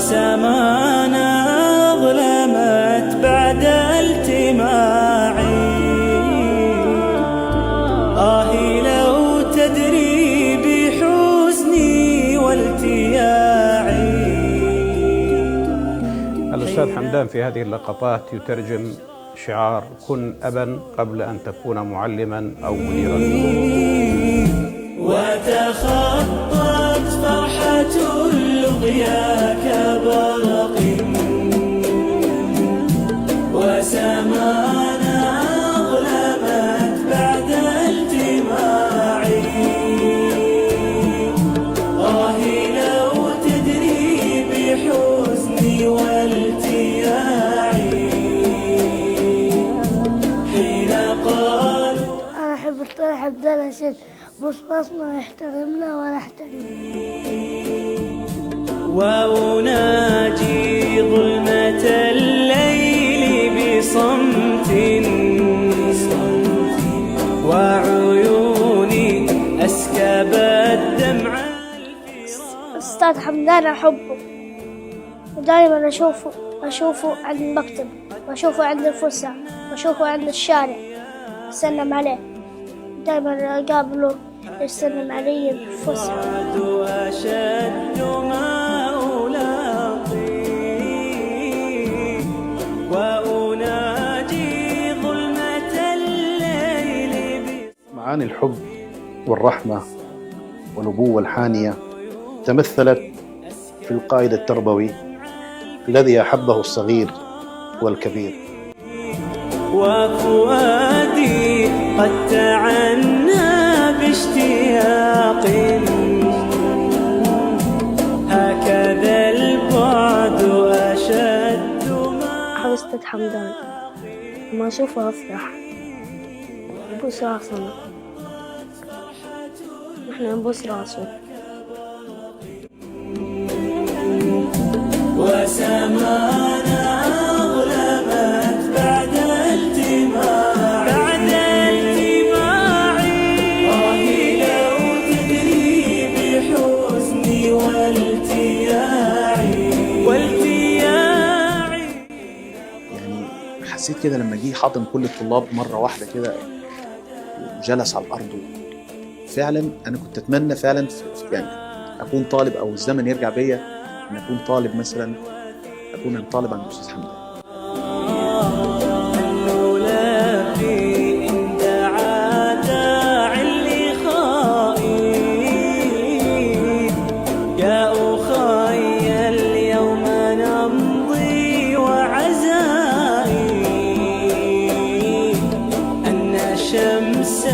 وسمانا ظلمت بعد التماعي. لو تدري بحزني والتياعي. الأستاذ حمدان في هذه اللقطات يترجم شعار كن أبا قبل أن تكون معلما أو مديرا. وتخطت فرحة اللقيا كبرق وسمانا ظلمت بعد التماعي. لو تدري بحزني والتياعي. حين قالوا أنا أحب الطير حمدان أشد بص ما يحترمنا ولا احترم. وأناجي ظلمة الليل بصمت وعيوني أسكبت دمع. أستاذ حمدان أحبه ودائما أشوفه عند المكتب وأشوفه عند الفسحة وأشوفه عند الشارع أسلم عليه دائما أقابله يسلم علي الفسحة. أشد ما ألاقي وأناجي ظلمة الليل. معاني الحب والرحمة والأبوة الحانية تمثلت في القائد التربوي الذي أحبه الصغير والكبير. وفؤادي قد تعنى باشتياق هكذا البعد أشد ما. أحب أستاذ حمدان ما أشوفه أفرح أبوس راسنا نحن نبوس راسه. وسمانا ظلمت بعد التماعي. لو تدري بحزني والتياعي. يعني حسيت كده لما جه حاضن كل الطلاب مرة واحدة كده وجلس على الأرض. فعلا أنا كنت أتمنى فعلا يعني أكون طالب أو الزمن يرجع بيا أن أكون طالب مثلا أكون طالب عند الأستاذ حمدان. يا أخي اليوم نمضي وعزائي أن شمس